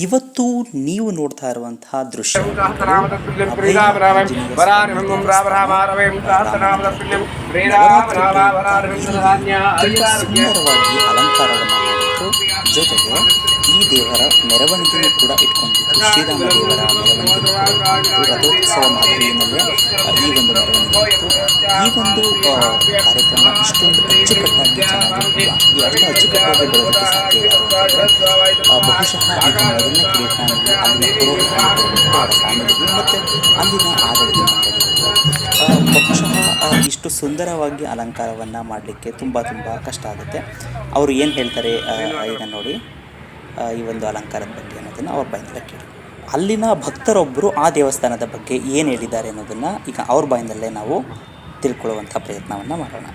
ಇವತ್ತು ನೀವು ನೋಡ್ತಾ ಇರುವಂತಹ ದೃಶ್ಯ ಸುಂದರವಾಗಿ ಅಲಂಕಾರವನ್ನು ಮಾಡಿದ್ರು. ಜೊತೆಗೆ ಈ ದೇವರ ಮೆರವಣಿಗೆಯನ್ನು ಕೂಡ ಇಟ್ಕೊಂಡಿತ್ತು. ಶ್ರೀರಾಮ ದೇವರ ಮೆರವಣಿಗೆ ಕೂಡ ಇಟ್ಕೊಂಡಿತ್ತು. ರಥೋತ್ಸವ ಮಾದರಿಯಲ್ಲೇ ಈ ಒಂದು ಮೆರವಣಿಗೆ ಇತ್ತು. ಈ ಒಂದು ಕಾರ್ಯಕ್ರಮ ಇಷ್ಟೊಂದು ಅಚ್ಚುಕಟ್ಟಾಗಿ ಚೆನ್ನಾಗಿ ಅಷ್ಟು ಅಚ್ಚುಕಟ್ಟಾಗಿ ಬರೋದಕ್ಕೆ ಸಾಧ್ಯ ಯಾರು ಬಹುಶಃ ಇದು ಮೊದಲನೇ ಕಿರೀಟ ಅಲ್ಲಿನ ಪುರೋಹಿತರಿಗೆ ಅವರ ಫ್ಯಾಮಿಲಿಗೆ ಮತ್ತು ಅಲ್ಲಿನ ಆಡಳಿತ ಮಂಡಳಿಗೆ ಬಹುಶಃ ಇಷ್ಟು ಸುಂದರವಾಗಿ ಅಲಂಕಾರವನ್ನು ಮಾಡಲಿಕ್ಕೆ ತುಂಬ ಕಷ್ಟ ಆಗುತ್ತೆ. ಅವರು ಏನು ಹೇಳ್ತಾರೆ ಈಗ ನೋಡಿ ಈ ಒಂದು ಅಲಂಕಾರದ ಬಗ್ಗೆ ಅನ್ನೋದನ್ನು ಅವ್ರ ಬಾಯಿಂದಲೇ ಕೇಳಿ. ಅಲ್ಲಿನ ಭಕ್ತರೊಬ್ಬರು ಆ ದೇವಸ್ಥಾನದ ಬಗ್ಗೆ ಏನು ಹೇಳಿದ್ದಾರೆ ಅನ್ನೋದನ್ನು ಈಗ ಅವ್ರ ಬಾಯಿಂದಲೇ ನಾವು ತಿಳ್ಕೊಳ್ಳುವಂಥ ಪ್ರಯತ್ನವನ್ನು ಮಾಡೋಣ.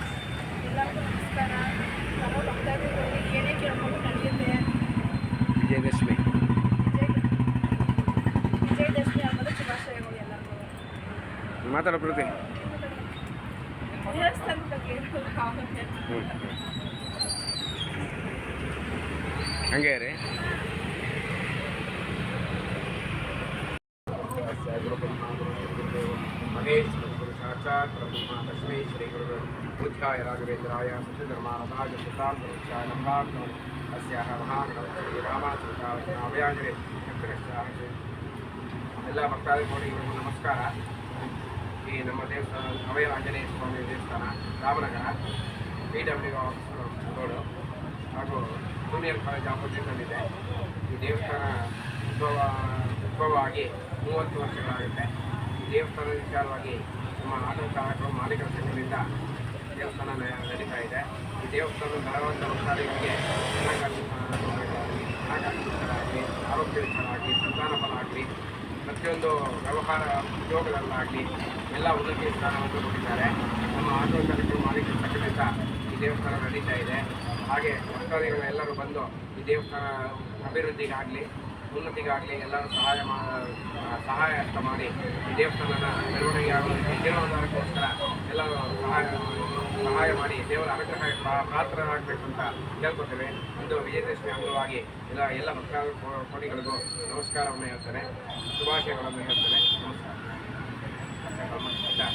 ವಿಜಯದಶಮಿ ಮಾತಾಡೋ ಪ್ರತಿ ಹಂಗೆ ರೀ ಮಹೇಶ್ ಸಾಕ್ಷಾತ್ ತಸ್ಮೈ ಶ್ರೀ ಗುರು ಬುದ್ಧಾಯ ರಾಘವೇಂದ್ರಾಯ ಸತ್ಯಧರ್ಮಾರಥಾಯ ಸುತಾಂತರುಕ್ಷಾಯ ನಮಃ ಅಸ್ಯಾಹ ಮಹಾಗಣಪತಿ ರಾಮಾಚಾರ್ಯಾವಯಾಂಗ್ರೆ ಎಲ್ಲ ಭಕ್ತಾದಿಗಳಿಗೆ ನಮಸ್ಕಾರ. ಈ ನಮ್ಮ ದೇವಸ್ಥಾನ ಅಭಯ ಆಂಜನೇಯ ಸ್ವಾಮಿ ದೇವಸ್ಥಾನ ರಾಮನಗರ PW ಆಫೀಸ್ ರೋಡು ಹಾಗೂ ಜೂನಿಯರ್ ಕಾಲೇಜ್ ಆಪೋಸಿಟ್ನಲ್ಲಿದೆ. ಈ ದೇವಸ್ಥಾನ ಉದ್ಭವ ಆಗಿ 30 ವರ್ಷಗಳಾಗುತ್ತೆ. ಈ ದೇವಸ್ಥಾನದ ವಿಚಾರವಾಗಿ ನಮ್ಮ ಆಡಳಿತ ಹಾಗೂ ಮಾಲೀಕರ ಸಂಘದಿಂದ ದೇವಸ್ಥಾನ ನಡೀತಾ ಇದೆ. ಈ ದೇವಸ್ಥಾನದ ಬಲವಂತ ಭಕ್ತಾದಿಗಳಿಗೆ ಹಣಕಾಸು ಆರೋಗ್ಯ ವಿಚಾರವಾಗಿ ಸಂತಾನ ಫಲ ಆಗಲಿ ಪ್ರತಿಯೊಂದು ವ್ಯವಹಾರ ಉದ್ಯೋಗದಲ್ಲಾಗಲಿ ಎಲ್ಲ ಉನ್ನತಿ ಸ್ಥಾನವನ್ನು ಕೊಟ್ಟಿದ್ದಾರೆ. ನಮ್ಮ ಆಡಳಿತ ಮಾಲೀಕರ ಸಂಘದಿಂದ ಈ ದೇವಸ್ಥಾನ ನಡೀತಾ ಇದೆ. ಹಾಗೆ ಭಕ್ತಾದಿಗಳು ಎಲ್ಲರೂ ಬಂದು ಈ ದೇವಸ್ಥಾನ ಅಭಿವೃದ್ಧಿಗಾಗಲಿ ಉನ್ನತಿಗಾಗಲಿ ಎಲ್ಲರೂ ಸಹಾಯ ಮಾಡಿ ಈ ದೇವಸ್ಥಾನದ ಮೆರವಣಿಗೆ ಆಗೋದಕ್ಕೆ ಜೀರ್ಣೋದ್ಧಾರಕ್ಕೋಸ್ಕರ ಎಲ್ಲರೂ ಸಹಾಯ ಮಾಡಿ ದೇವರ ಅನುಗ್ರಹ ಪಾತ್ರರಾಗಬೇಕು ಅಂತ ಕೇಳ್ಕೊತೇವೆ. ಒಂದು ವಿಜಯದಶಮಿ ಅಂಗವಾಗಿ ಎಲ್ಲ ಭಕ್ತಾದಿ ಕೋಟಿಗಳಿಗೂ ನಮಸ್ಕಾರವನ್ನು ಹೇಳ್ತೇನೆ, ಶುಭಾಶಯಗಳನ್ನು ಹೇಳ್ತೇನೆ. ನಮಸ್ಕಾರ.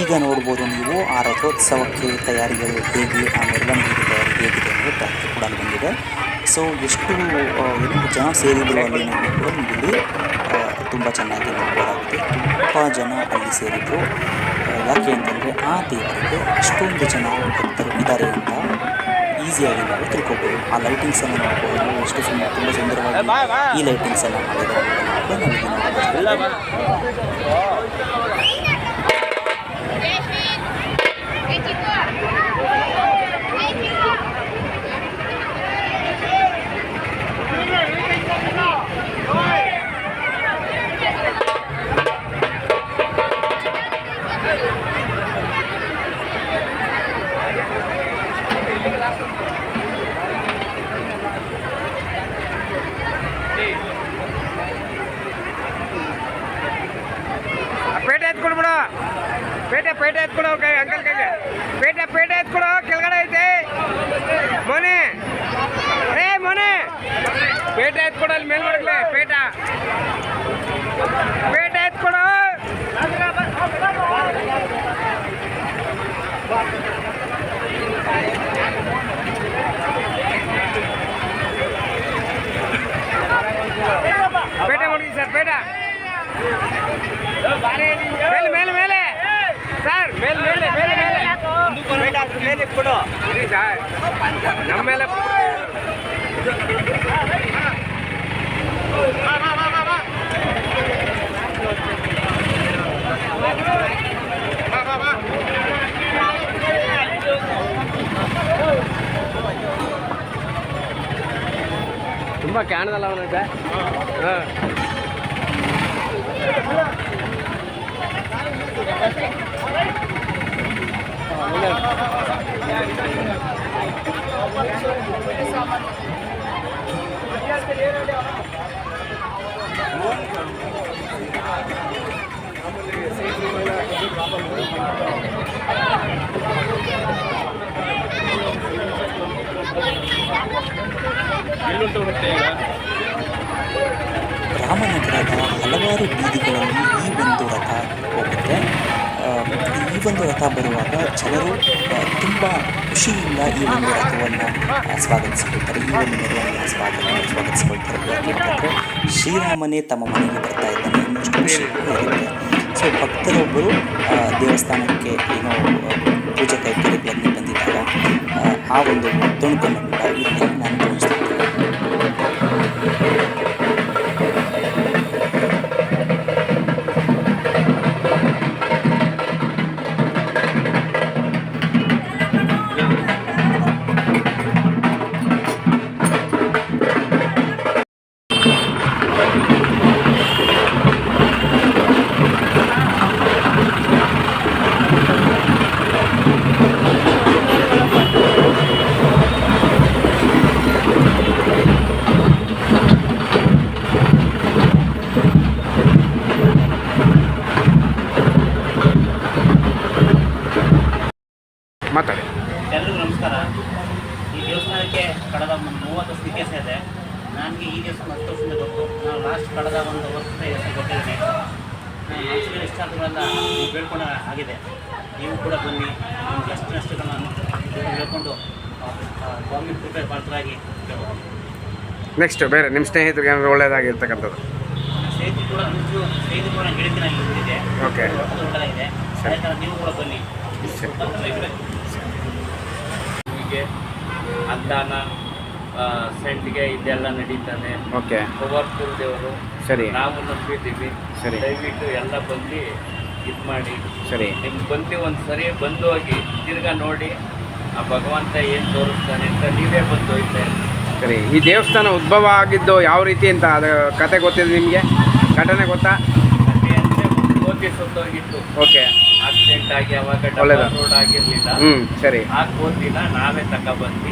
ಈಗ ನೋಡ್ಬೋದು ನೀವು ಆ ರಥೋತ್ಸವಕ್ಕೆ ತಯಾರಿಗಳು ಹೇಗೆ, ಆ ಮೆರವಣಿಗೆಗೆ ತಯಾರಿ ಹೇಗಿದೆ ಅನ್ನೋದು ಕೂಡ ಬಂದಿದೆ. ಸೊ ಎಷ್ಟು ಜನ ಸೇರಿದ್ರು ಅಲ್ಲಿ ಕೂಡ ಇಲ್ಲಿ ತುಂಬ ಚೆನ್ನಾಗಿ ನೋಡ್ಬೋದಾಗುತ್ತೆ. ತುಂಬ ಜನ ಅಲ್ಲಿ ಸೇರಿದ್ರು. ಯಾಕೆ ಅಂತಂದರೆ ಆ ದೇವರಿಗೆ ಅಷ್ಟೊಂದು ಜನ ಭಕ್ತರು ಇದ್ದಾರೆ ಅಂತ ಈಸಿಯಾಗಿ ನಾವು ತಿಳ್ಕೊಬೋದು. ಆ ಲೈಟಿಂಗ್ಸನ್ನು ನೋಡ್ಬೋದು, ಎಷ್ಟು ತುಂಬ ಸುಂದರವಾಗಿ ಈ ಲೈಟಿಂಗ್ಸನ್ನು ಮಾಡಿದ್ದಾರೆ ಕೂಡ ನಮಗೆ ಪೇಟೆ ಎತ್ಕೊಡ್ಬಿಡು, ಪೇಟೆ ಎತ್ಕೊಡು ಕೈ ಅಂಕಲ್ ಕೈಗೆ ಪೇಟೆ ಎತ್ಕೊಡು. ಕೆಳಗಡೆ ಐತೆ ಮೊನೆ ಪೇಟೆ ಎತ್ಕೊಡು, ಅಲ್ಲಿ ಮೇಲ್ಗಡೆ ಪೇಟೆ ಎತ್ಕೊಡು. ಪೇಟೆ ಮಾಡಿ ಸರ್, ಪೇಟೆ ಮೇಲೆ ಸರ್, ಮೇಲೆ ಕೊಡು ಸರ್, ನಮ್ಮ ಮೇಲೆ ತುಂಬ ಕ್ಯಾಣದಲ್ಲ ಅವನೈತೆ. ಹಾಂ ಎಲ್ಲುಂಟು ಈಗ ರಾಮನಗರದ ಹಲವಾರು ಬೀದಿಗಳಲ್ಲಿ ಈ ಒಂದು ರಥ ಹೋಗುತ್ತೆ. ಈ ಒಂದು ರಥ ಬರುವಾಗ ಜನರು ತುಂಬ ಖುಷಿಯಿಂದ ಈ ಒಂದು ರಥವನ್ನು ಸ್ವಾಗತಿಸ್ಕೊಳ್ತಾರೆ. ಈ ಒಂದು ಮೆರವಣಿಗೆಯ ಸ್ವಾಗತಿಸ್ಕೊಳ್ತಾರೆ. ಯಾಕೆಂತಂದರೆ ಶ್ರೀರಾಮನೇ ತಮ್ಮ ಮನೆಗೆ ಬರ್ತಾ ಇದ್ದಾನೆ ಅನ್ನೋಷ್ಟು ಖುಷಿ ಇರುತ್ತೆ. ಸೊ ಭಕ್ತರೊಬ್ಬರು ದೇವಸ್ಥಾನಕ್ಕೆ ಏನೋ ಪೂಜೆ ಕೈಂಕರ್ಯಗಳನ್ನು ಬಂದಿದ್ದಾಗ ಆ ಒಂದು ತುಣುಕನ್ನು ಕೂಡ ಇಲ್ಲಿ ನಾನು ತೋರಿಸ್ತಿದ್ದೇನೆ. ಮಾತಾಡಿ. ಎಲ್ರಿಗೂ ನಮಸ್ಕಾರ. ಈ ದೇವಸ್ಥಾನಕ್ಕೆ ಕಳೆದ 30 ವರ್ಷ ಇತಿಹಾಸ ಇದೆ. ನನಗೆ ಈ ದೇವಸ್ಥಾನ 10 ವರ್ಷದಿಂದ ಗೊತ್ತು. ನಾನು ಲಾಸ್ಟ್ ಕಳೆದ ಒಂದು ವರ್ಷದ ಹೆಸರು ಗೊತ್ತಿದ್ದೀನಿ. ಮನಸ್ಸಿನ ಇಷ್ಟಾರ್ಥಗಳೆಲ್ಲ ನೀವು ಬೇಡ್ಕೊಂಡ ಆಗಿದೆ. ನೀವು ಕೂಡ ಬನ್ನಿ, ನಿಮ್ಗೆ ಎಷ್ಟು ನಷ್ಟಗಳನ್ನು ಹೇಳ್ಕೊಂಡು ಸ್ವಾಮಿ ಕೃಪೆ ಪಾತ್ರರಾಗಿ ಕೇಳ್ಬೋದು. ನೆಕ್ಸ್ಟ್ ಬೇರೆ ನಿಮ್ಮ ಸ್ನೇಹಿತರಿಗೆ ಏನಾದರೂ ಒಳ್ಳೆಯದಾಗಿರ್ತಕ್ಕಂಥದ್ದು? ಸ್ನೇಹಿತರು ಕೂಡ ನಾನು ಗೆಳತಿನ ಇದೆ. ಓಕೆ, ಒಳ್ಳೆಯದಾಗಿದೆ. ಅದೇ ಥರ ನೀವು ಕೂಡ ಬನ್ನಿ. ಹೀಗೆ ಅನ್ನದಾನ ಸೆಂಟ್ಗೆ ಇದೆಲ್ಲ ನಡೀತಾನೆ. ಓಕೆ, ಪವರ್ಫುಲ್ ದೇವರು. ಸರಿ, ನಾವು ನಂಬಿದ್ದೀವಿ. ಸರಿ, ದಯವಿಟ್ಟು ಎಲ್ಲ ಬಂದು ಇದು ಮಾಡಿ. ಸರಿ, ನಿಮ್ಗೆ ಬಂದು ಒಂದು ಸರಿ ಬಂದು ಹೋಗಿ ತಿರ್ಗಾ ನೋಡಿ ಆ ಭಗವಂತ ಏನು ತೋರಿಸ್ತಾನೆ ಅಂತ ನೀವೇ ಬಂದು ಹೋಯ್ತೆ. ಸರಿ. ಈ ದೇವಸ್ಥಾನ ಉದ್ಭವ ಆಗಿದ್ದು ಯಾವ ರೀತಿ ಅಂತ ಅದು ಕತೆ ಗೊತ್ತಿದೆ ನಿಮಗೆ? ಘಟನೆ ಗೊತ್ತಾ? ಅದೇ ಅಂದರೆ ಕೋತಿ ಸುತ್ತೋಗಿತ್ತು. ಓಕೆ, ಆಕ್ಸಿಡೆಂಟ್ ಆಗಿ ಅವಾಗ ಒಳ್ಳೆದು. ರೋಡ್ ಆಗಿರಲಿಲ್ಲ. ಸರಿ. ಆ ಕೋತಿನ ನಾವೇ ತಗೊಬಂದು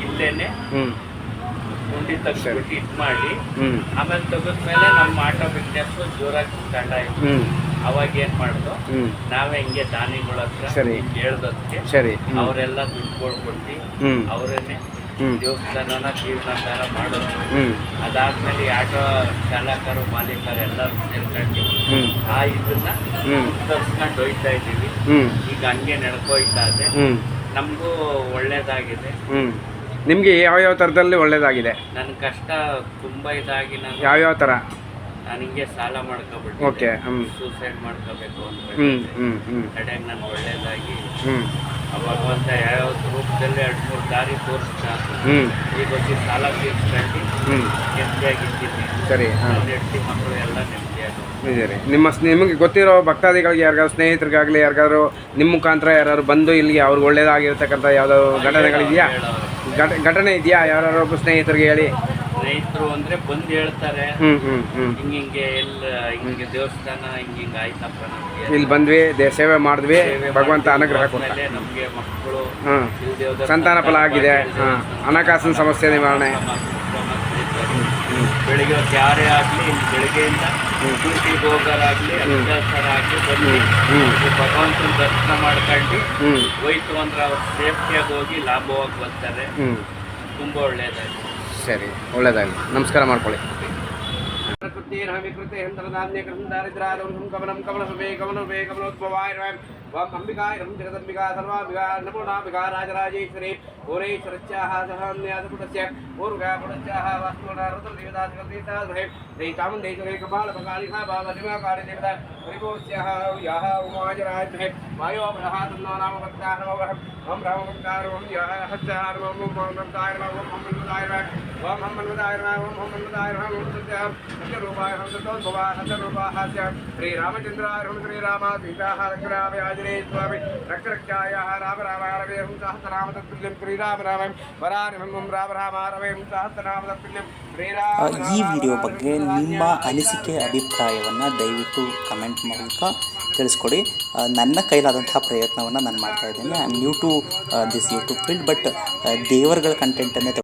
ಇಲ್ಲೇನೆ ಗುಂಡಿ ತೆಗೆದ್ಬಿಟ್ಟು ಇದು ಮಾಡಿ ಆಮೇಲೆ ತೆಗೆದ್ಮೇಲೆ ನಮ್ಮ ಆಟೋ ಬಿಸ್ನೆಸ್ ಜೋರಾಗಿ ಕಂಡ ಇತ್ತು. ಅವಾಗ ಏನ್ ಮಾಡ್ದು, ನಾವೇ ಹಿಂಗೆ ದಾನಿಗಳ ಹತ್ರ ಹೇಳ್ದಕ್ಕೆ ಸರಿ ಅವರೆಲ್ಲ ದುಡ್ಡುಗಳು ಕೊಟ್ಟು ಅವರೇನೆ ದೇವಸ್ಥಾನನ ಜೀವನಾಧಾರ ಮಾಡೋದು. ಅದಾದ್ಮೇಲೆ ಆಟೋ ಚಾಲಕರು ಮಾಲೀಕರು ಎಲ್ಲರೂ ಸೇರ್ಕೊಂಡು ಆ ಇದನ್ನ ತರ್ಸ್ಕೊಂಡು ಹೋಯ್ತಾ ಇದ್ದೀವಿ. ಈಗ ಹಂಗೆ ನಡ್ಕೋಯ್ತಾ ಇದೆ. ನಮಗೂ ಒಳ್ಳೇದಾಗಿದೆ. ನಿಮಗೆ ಯಾವ್ಯಾವ ಥರದಲ್ಲಿ ಒಳ್ಳೇದಾಗಿದೆ? ನನ್ನ ಕಷ್ಟ ತುಂಬ ಇದಾಗಿ ನಾನು ಯಾವ್ಯಾವ ಥರ? ನಾನು ಹಿಂಗೆ ಸಾಲ ಮಾಡ್ಕೊಬಿಟ್ಟು ಓಕೆ, ಸೂಸೈಡ್ ಮಾಡ್ಕೋಬೇಕು ಅಂತ ಕಡೆಗೆ ನಾನು ಒಳ್ಳೇದಾಗಿ ಆ ಭಗವಂತ ಯಾವ್ಯಾವ ರೂಪದಲ್ಲಿ 2-3 ದಾರಿ ತೋರಿಸ್ತಾ ಈಗ ಹೋಗಿ ಸಾಲ ತೀರ್ಸ್ಕೊಂಡು ನೆಮ್ಮದಿಯಾಗಿದ್ದೀನಿ. ಸರಿ, ನನ್ನ ಹೆಂಡತಿ ಮಕ್ಕಳು ಎಲ್ಲ ನೆಮ್ಮದಿಯಾಗಿ ಇದೆ. ನಿಮಗೆ ಗೊತ್ತಿರೋ ಭಕ್ತಾದಿಗಳಿಗೆ ಯಾರಿಗಾದ್ರು ಸ್ನೇಹಿತರಿಗಾಗಲಿ ಯಾರಿಗಾದ್ರು ನಿಮ್ಮ ಮುಖಾಂತರ ಯಾರು ಬಂದು ಇಲ್ಲಿಗೆ ಅವ್ರಿಗೆ ಒಳ್ಳೇದಾಗಿರ್ತಕ್ಕಂಥ ಯಾವುದಾದ್ರು ಘಟನೆಗಳಿದೆಯಾ? ಘಟನೆ ಇದೆಯಾ? ಯಾರು ಸ್ನೇಹಿತರಿಗೆ ಹೇಳಿ. ಸ್ನೇಹಿತರು ಅಂದ್ರೆ ಬಂದು ಹೇಳ್ತಾರೆ, ಹಿಂಗೆ ಎಲ್ಲ ಹಿಂಗೆ ದೇವಸ್ಥಾನ ಹಿಂಗೆ ಆಯ್ತಪ್ಪ, ನಮ್ಗೆ ಇಲ್ಲಿ ಬಂದ್ವಿ, ಸೇವೆ ಮಾಡಿದ್ವಿ, ಭಗವಂತ ಅನುಗ್ರಹ ಕೊಟ್ಟ, ನಮ್ಗೆ ಮಕ್ಕಳು ಸಂತಾನ ಫಲ ಆಗಿದೆ, ಹಣಕಾಸಿನ ಸಮಸ್ಯೆ ನಿವಾರಣೆ. ಬೆಳಿಗ್ಗೆ ಹೊತ್ತು ಯಾರೇ ಆಗಲಿ ಇಲ್ಲಿ ಬೆಳಿಗ್ಗೆಯಿಂದ ಡ್ಯೂಟಿಗೆ ಹೋಗೋರಾಗಲಿ ಕೆಲಸರಾಗಲಿ ಬಂದು ಭಗವಂತನ ದರ್ಶನ ಮಾಡ್ಕೊಂಡು ಹೋಯ್ತು ಅಂದ್ರೆ ಅವ್ರು ಸೇಫ್ಟಿಯಾಗಿ ಹೋಗಿ ಲಾಭವಾಗಿ ಬರ್ತಾರೆ. ತುಂಬ ಒಳ್ಳೆಯದಾಗಿ. ಸರಿ, ಒಳ್ಳೆಯದಾಗಲಿ. ನಮಸ್ಕಾರ ಮಾಡ್ಕೊಳ್ಳಿ. अंबिकाय रम जगदंबिका सर्वांबिका नमोनाम्बिका राजराजेश्वरी भुवनेश्वरस्याः सहन्यासपुटस्य पूर्वगापुटस्याः वास्तुनारतदेवतासकलदेवतासहे श्री चामुण्डेश्वरी कपालपकालिका भावनिमाकारि देवता परिभोस्याः याः उमाजराजमहे वायोभ्रः तन्नो नाम भक्ताः नमः ओम रामभक्ताय ओम याः हस्ताय ओम मन्मताय ओम मन्मताय ओम मन्मताय ओम मन्मताय ओम सत्यां सत्यरूपाय ओम सतोद्भवाय सत्यरूपाः श्री रामचंद्राय ओम श्री राम सीताः रक्षरामयाज स्वामी रक्षरक्षायाः राम रामारवे हम सहस्रनाम तत्पुल्यं श्रीराम राम वरान हम राम रामारवे हम सहस्रनाम तत्पुल्यं श्रीराम. ಈ ವಿಡಿಯೋ ಬಗ್ಗೆ ನಿಮ್ಮ ಅನಿಸಿಕೆ ಅಭಿಪ್ರಾಯವನ್ನು ದಯವಿಟ್ಟು ಕಮೆಂಟ್ ಮೂಲಕ ತಿಳಿಸ್ಕೊಡಿ. ನನ್ನ ಕೈಲಾದಂತಹ ಪ್ರಯತ್ನವನ್ನು ನಾನು ಮಾಡ್ತಾ ಇದ್ದೇನೆ. I am new to this YouTube field, but ದೇವರುಗಳ ಕಂಟೆಂಟನ್ನೇ